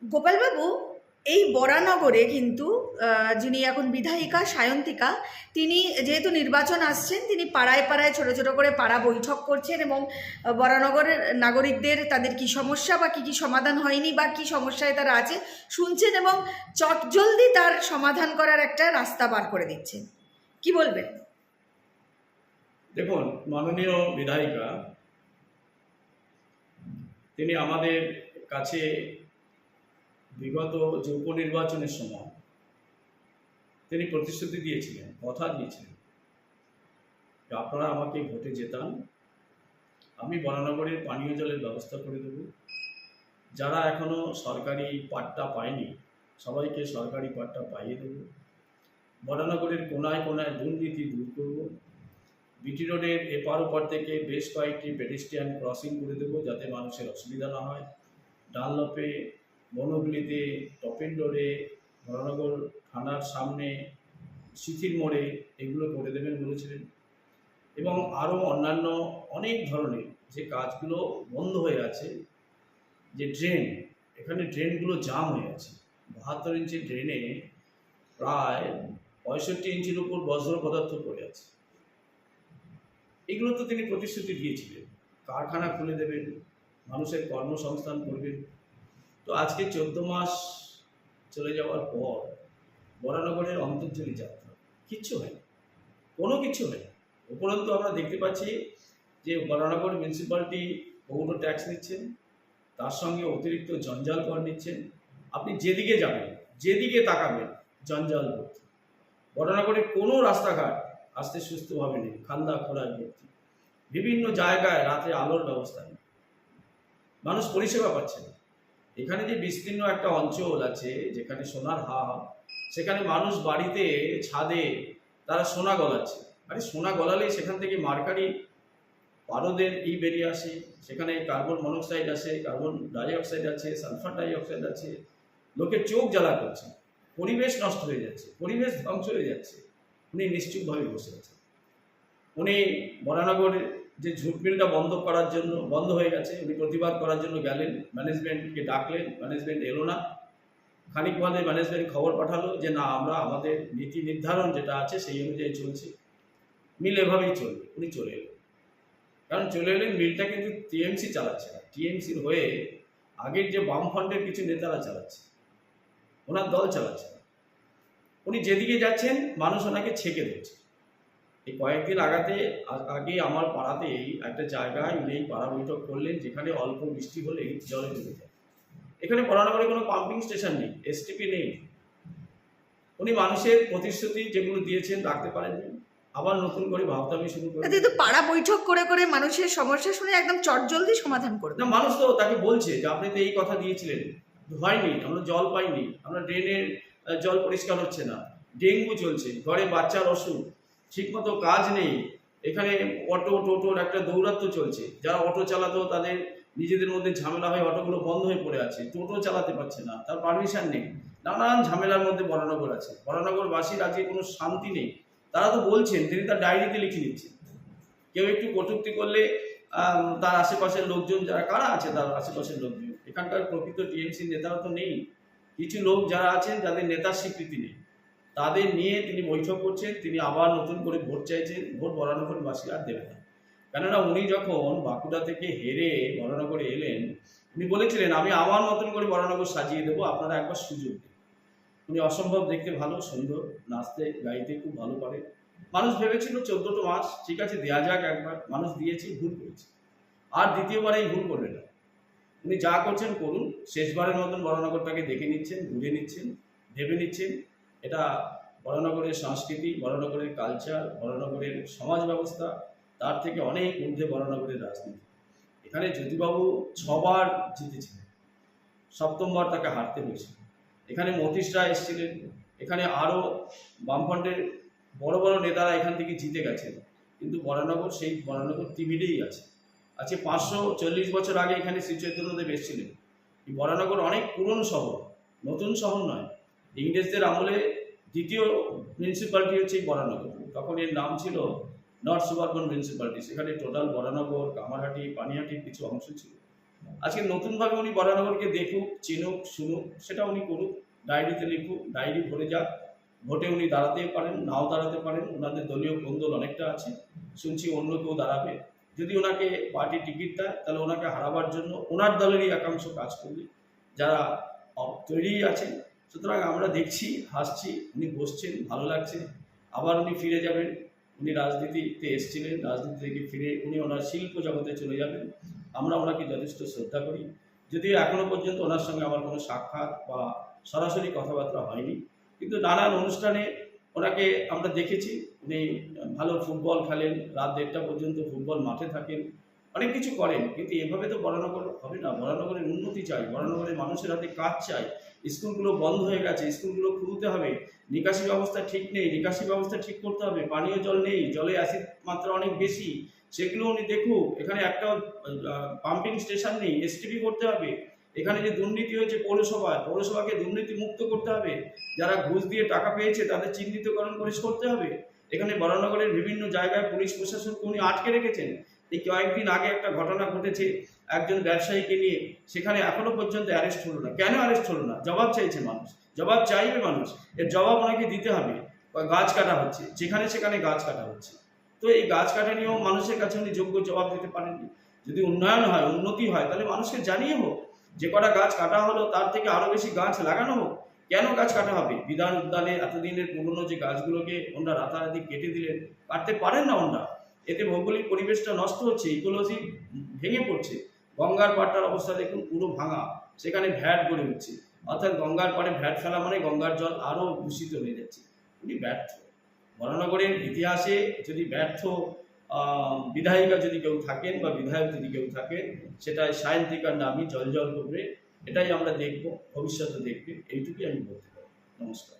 গোপালবাবু, এই বরানগরে কিন্তু যিনি এখন বিধায়িকা সায়ন্তিকা, তিনি যেহেতু নির্বাচন আসছেন, তিনি পাড়ায় পাড়ায় ছোট ছোট করে পাড়া বৈঠক করছেন এবং বরানগরের নাগরিকদের তাদের কি সমস্যা বা কি কি সমাধান হয়নি বা কি সমস্যায় তারা আছে শুনছেন এবং চটজলদি তার সমাধান করার একটা রাস্তা বার করে দিচ্ছেন। কি বলবেন? দেখুন, মাননীয় বিধায়িকা তিনি আমাদের কাছে বিগত যে উপনির্বাচনের সময় তিনি প্রতিশ্রুতি দিয়েছিলেন, কথা দিয়েছিলেন যে আপনারা আমাকে ভোটে জেতান, আমি বরানগরের পানীয় জলের ব্যবস্থা করে দেব। যারা এখনও সরকারি পাট্টা পায়নি সবাইকে সরকারি পাট্টা পাইয়ে দেব। বরানগরের কোনায় কোনায় দুর্নীতি দূর করব। বিটি রোডের এপার ওপার থেকে বেশ কয়েকটি পেডেস্ট্রিয়ান ক্রসিং করে দেবো যাতে মানুষের অসুবিধা না হয়। ডানলপে, বনগুলিতে, টপেন রোডে, বরানগর থানার সামনে, সিথির মোড়ে এগুলো করে দেবেন বলেছিলেন। এবং আরও অন্যান্য অনেক ধরনের যে কাজগুলো বন্ধ হয়ে আছে, যে ড্রেন, এখানে ড্রেনগুলো জাম হয়ে আছে। 72 ইঞ্চি ড্রেনে প্রায় 65 ইঞ্চির উপর বজ্র পদার্থ পড়ে আছে। এগুলো তো তিনি প্রতিশ্রুতি দিয়েছিলেন, কারখানা খুলে দেবেন, মানুষের কর্মসংস্থান করবেন। তো আজকে 14 মাস চলে যাওয়ার পর বরানগরের অন্তর্জলি যাত্রা কিচ্ছু হয়নি, কোনো কিছু হয়নি। উপরন্তু আমরা দেখতে পাচ্ছি যে বরানগর মিউনিসিপ্যালিটি পৌর ট্যাক্স নিচ্ছেন, তার সঙ্গে অতিরিক্ত জঞ্জাল কর নিচ্ছেন। আপনি যেদিকে যাবেন, যেদিকে তাকাবেন, জঞ্জাল ভর্তি। বরানগরের কোনো রাস্তাঘাট আস্তে সুস্থভাবে নেই, খান্দা খোলায় ভর্তি। বিভিন্ন জায়গায় রাতে আলোর ব্যবস্থা নেই, মানুষ পরিষেবা পাচ্ছে না। এখানে যে বিস্তীর্ণ একটা অঞ্চল আছে যেখানে সোনার হাট, সেখানে মানুষ বাড়িতে ছাদে তারা সোনা গলাচ্ছে। আরে সোনা গলালেই সেখান থেকে মার্কারি পারদের বেরিয়ে আসে, সেখানে কার্বন মনোক্সাইড আছে, কার্বন ডাইঅক্সাইড আছে, সালফার ডাইঅক্সাইড আছে। লোকের চোখ জ্বালা করছে, পরিবেশ নষ্ট হয়ে যাচ্ছে, পরিবেশ ধ্বংস হয়ে যাচ্ছে। উনি নিশ্চুপভাবে বসে আছেন। উনি বরানগরের যে ঝুট মিলটা বন্ধ হয়ে গেছে, উনি প্রতিবাদ করার জন্য গেলেন, ম্যানেজমেন্টকে ডাকলেন, ম্যানেজমেন্ট এলো না। খানিক বাদে ম্যানেজমেন্ট খবর পাঠালো যে না, আমরা আমাদের নীতি নির্ধারণ যেটা আছে সেই অনুযায়ী চলছে, মিল এভাবেই চলবে। উনি চলে এলেন, কারণ চলে এলেন মিলটা কিন্তু টিএমসি চালাচ্ছে না, টিএমসির হয়ে আগের যে বামফ্রন্টের কিছু নেতারা চালাচ্ছে, ওনার দল চালাচ্ছে না। উনি যেদিকে যাচ্ছেন মানুষ ওনাকে ছেঁকে দিচ্ছে। এই কয়েকদিন আগে আমার পাড়াতেই একটা জায়গায় উনি পাড়া বৈঠক করলেন যেখানে অল্প বৃষ্টি হলেই জলে ডুবে যায়। এখানে বরানগরে কোনো পাম্পিং স্টেশন নেই, এসটিপি নেই। উনি মানুষের প্রতিশ্রুতি যেগুলো দিয়েছেন রাখতে পারেননি, আবার নতুন করে ভাবতামি শুরু করেন। কিন্তু পাড়া বৈঠক করে করে মানুষের সমস্যা শুনে একদম চটজলদি সমাধান করবে না, মানুষ তো তাকে বলছে যে আপনি তো এই কথা দিয়েছিলেন, হয়নি, আমরা জল পাইনি, আমরা ড্রেনের জল পরিষ্কার হচ্ছে না, ডেঙ্গু চলছে, ঘরে বাচ্চার অসুখ, ঠিকমতো কাজ নেই। এখানে অটো টোটোর একটা দৌরাত্ম্য চলছে, যারা অটো চালাতো তাদের নিজেদের মধ্যে ঝামেলা হয়ে অটোগুলো বন্ধ হয়ে পড়ে আছে, টোটো চালাতে পারছে না, তার পারমিশন নেই। নানান ঝামেলার মধ্যে বরানগর আছে। বরানগরবাসীর আজকে কোনো শান্তি নেই। তারা তো বলছেন, তিনি তার ডায়েরিতে লিখে নিচ্ছেন। কেউ একটু কটূক্তি করলে তার আশেপাশের লোকজন যারা কারা আছে, তার আশেপাশের লোকজন, এখানকার প্রকৃত টিএমসির নেতারা তো নেই। কিছু লোক যারা আছেন যাদের নেতার স্বীকৃতি নেই, তাদের নিয়ে তিনি বৈঠক করছেন। তিনি আবার নতুন করে ভোট চাইছেন, ভোট বরানগরবাসী আর দেবে না। কেননা উনি যখন বাঁকুড়া থেকে হেরে বরানগরে এলেন, উনি বলেছিলেন আমি আমার মতন করে বরানগর সাজিয়ে দেবো, আপনারা একবার সুযোগ দিন। উনি অসম্ভব দেখতে ভালো, সুন্দর, নাচতে গাইতে খুব ভালো পারে। মানুষ ভেবেছিল 14টা মাস ঠিক আছে দেয়া যাক একবার, মানুষ দিয়েছে, ভুল করেছে, আর দ্বিতীয়বারে এই ভুল করবে না। উনি যা করছেন করুন, শেষবারের মতন বরানগরটাকে দেখে নিচ্ছেন, ঘুরে নিচ্ছেন, ভেবে নিচ্ছেন। এটা বরানগরের সংস্কৃতি, বরানগরের কালচার, বরানগরের সমাজ ব্যবস্থা, তার থেকে অনেক ঊর্ধ্বে বরানগরের রাজনীতি। এখানে জ্যোতিবাবু 6বার জিতেছিলেন, 7বার তাকে হারতে হয়েছিল। এখানে মতীশ রায় এসেছিলেন, এখানে আরও বামফ্রন্টের বড় বড় নেতারা এখান থেকে জিতে গেছেন, কিন্তু বরানগর সেই বরানগর টিভিতেই আছে। আজকে 540 বছর আগে এখানে শ্রী চৈতন্যদেব এসেছিলেন। এই বরানগর অনেক পুরনো শহর, নতুন শহর নয়। ইংরেজদের আমলে দ্বিতীয় মিউনিসিপ্যালিটি হচ্ছে এই বরানগর। তখন এর নাম ছিল নর্থ সুবারবন মিউনিসিপ্যালিটি। সেখানে টোটাল বরানগর, কামারহাটি, পানিহাটির কিছু অংশ ছিল। আজকে নতুনভাবে উনি বরানগরকে দেখুক, চিনুক, শুনুক, সেটা উনি করুক, ডায়েরিতে লিখুক, ডায়েরি ভরে যাক। ভোটে উনি দাঁড়াতে পারেন, নাও দাঁড়াতে পারেন, ওনাদের দলীয় কোন্দল অনেকটা আছে, শুনছি অন্য কেউ দাঁড়াবে। যদি ওনাকে পার্টি টিকিট দেয় তাহলে ওনাকে হারাবার জন্য ওনার দলেরই একাংশ কাজ করবে, যারা তৈরি আছেন। সুতরাং আমরা দেখছি, হাসছি, উনি বসছেন, ভালো লাগছে। আবার উনি ফিরে যাবেন, উনি রাজনীতিতে এসেছিলেন, রাজনীতি থেকে ফিরে উনি ওনার শিল্প জগতে চলে যাবেন। আমরা ওনাকে যথেষ্ট শ্রদ্ধা করি, যদিও এখনো পর্যন্ত ওনার সঙ্গে আমার কোনো সাক্ষাৎ বা সরাসরি কথাবার্তা হয়নি, কিন্তু নানান অনুষ্ঠানে ওনাকে আমরা দেখেছি। উনি ভালো ফুটবল খেলেন, রাত 1:30 পর্যন্ত ফুটবল মাঠে থাকেন, অনেক কিছু করেন। কিন্তু এভাবে তো বরানগর হবে না। বরানগরের উন্নতি চাই, বরানগরের মানুষের হাতে কাজ চাই। স্কুলগুলো বন্ধ হয়ে গেছে, স্কুলগুলো খুলতে হবে। নিকাশি ব্যবস্থা ঠিক নেই, নিকাশি ব্যবস্থা ঠিক করতে হবে। পানীয় জল নেই, জলে অ্যাসিড মাত্রা অনেক বেশি, সেগুলো উনি দেখুক। এখানে একটা পাম্পিং স্টেশন নেই, এসটিপি করতে হবে। এখানে যে দুর্নীতি হয়েছে পৌরসভায়, পৌরসভাকে দুর্নীতি মুক্ত করতে হবে। যারা ঘুষ দিয়ে টাকা পেয়েছে তাদের চিহ্নিতকরণ করে করতে হবে। এখানে বরানগরের বিভিন্ন জায়গায় পুলিশ প্রশাসনকে উনি আটকে রেখেছেন। এই কয়েকদিন আগে একটা ঘটনা ঘটেছে একজন ব্যবসায়ীকে নিয়ে, সেখানে এখনো পর্যন্ত অ্যারেস্ট হলো না। কেন অ্যারেস্ট হলো না? জবাব চাইছে মানুষ, জবাব চাইবে মানুষ, এর জবাব ওনাকে দিতে হবে। গাছ কাটা হচ্ছে, যেখানে সেখানে গাছ কাটা হচ্ছে। তো এই গাছ কাটা নিয়েও মানুষের কাছে উনি যোগ্য জবাব দিতে পারেননি। যদি উন্নয়ন হয়, উন্নতি হয়, তাহলে মানুষকে জানিয়ে হোক। যে কটা গাছ কাটা হলো তার থেকে আরো বেশি গাছ লাগানো হোক। কেন গাছ কাটা হবে? বিধান উদ্যানে এতদিনের পুরনো যে গাছগুলোকে ওনারা রাতারাতি কেটে দিলেন, কাটতে পারেন না ওনারা। এতে ভৌগোলিক পরিবেশটা নষ্ট হচ্ছে, ইকোলজি ভেঙে পড়ছে। গঙ্গার পাড়টার অবস্থা দেখুন, পুরো ভাঙা, সেখানে ভ্যাট গড়ে উঠছে। অর্থাৎ গঙ্গার পাড়ে ভ্যাট ফেলা মানে গঙ্গার জল আরও দূষিত হয়ে যাচ্ছে। উনি ব্যর্থ। বরানগরের ইতিহাসে যদি ব্যর্থ বিধায়িকা যদি কেউ থাকেন বা বিধায়ক যদি কেউ থাকেন, সেটা সায়ন্তিকার নামই জল জল করবে। এটাই আমরা দেখব, ভবিষ্যতে দেখবে, এইটুকুই আমি বলতে পারি। নমস্কার।